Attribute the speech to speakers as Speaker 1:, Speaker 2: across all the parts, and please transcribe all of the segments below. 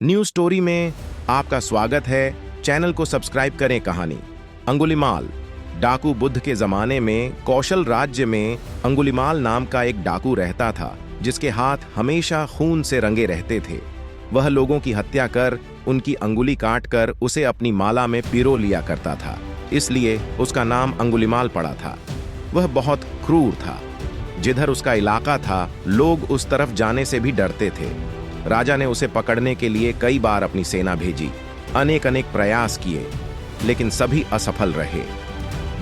Speaker 1: New story में आपका स्वागत है। चैनल को सब्सक्राइब करें। कहानी अंगुलिमाल। डाकू बुद्ध के जमाने में कौशल राज्य में अंगुलिमाल नाम का एक डाकू रहता था, जिसके हाथ हमेशा खून से रंगे रहते थे। वह लोगों की हत्या कर उनकी अंगुली काटकर उसे अपनी माला में पिरो लिया करता था, इसलिए उसका नाम अंगुलिमाल पड़ा था। वह बहुत क्रूर था। जिधर उसका इलाका था, लोग उस तरफ जाने से भी डरते थे। राजा ने उसे पकड़ने के लिए कई बार अपनी सेना भेजी, अनेक प्रयास किए, लेकिन सभी असफल रहे।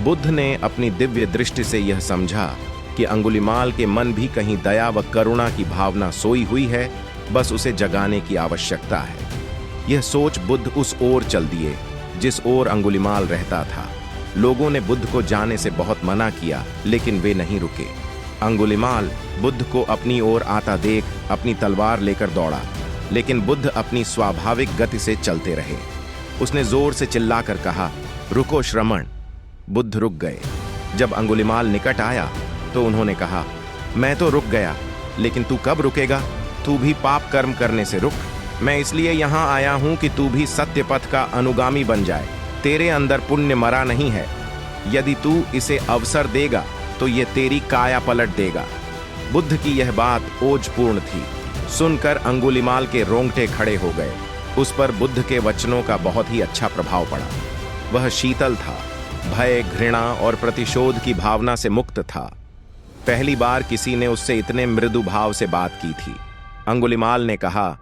Speaker 1: बुद्ध ने अपनी दिव्य दृष्टि से यह समझा कि अंगुलिमाल के मन भी कहीं दया व करुणा की भावना सोई हुई है, बस उसे जगाने की आवश्यकता है। यह सोच बुद्ध उस ओर चल दिए जिस ओर अंगुलिमाल रहता था। लोगों ने बुद्ध को जाने से बहुत मना किया, लेकिन वे नहीं रुके। अंगुलिमाल बुद्ध को अपनी ओर आता देख अपनी तलवार लेकर दौड़ा, लेकिन बुद्ध अपनी स्वाभाविक गति से चलते रहे। उसने जोर से चिल्लाकर कहा, रुको श्रमण। बुद्ध रुक गए। जब अंगुलिमाल निकट आया तो उन्होंने कहा, मैं तो रुक गया, लेकिन तू कब रुकेगा? तू भी पाप कर्म करने से रुक। मैं इसलिए यहाँ आया हूँ कि तू भी सत्य पथ का अनुगामी बन जाए। तेरे अंदर पुण्य मरा नहीं है। यदि तू इसे अवसर देगा तो ये तेरी काया पलट देगा। बुद्ध की यह बात ओजपूर्ण थी। सुनकर अंगुलिमाल के रोंगटे खड़े हो गए। उस पर बुद्ध के वचनों का बहुत ही अच्छा प्रभाव पड़ा। वह शीतल था, भय, घृणा और प्रतिशोध की भावना से मुक्त था। पहली बार किसी ने उससे इतने मृदु भाव से बात की थी। अंगुलिमाल ने कहा,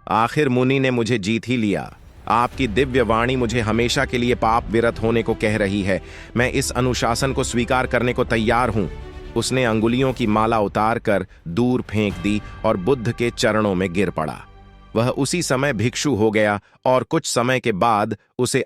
Speaker 1: आखिर मुनि ने मुझे जीत ही लिया। आपकी दिव्य वाणी मुझे हमेशा के लिए पाप विरत होने को कह रही है। मैं इस अनुशासन को स्वीकार करने को तैयार हूं। उसने अंगुलियों की माला उतार कर दूर फेंक दी और बुद्ध के चरणों में गिर पड़ा। वह उसी समय भिक्षु हो गया और कुछ समय के बाद उसे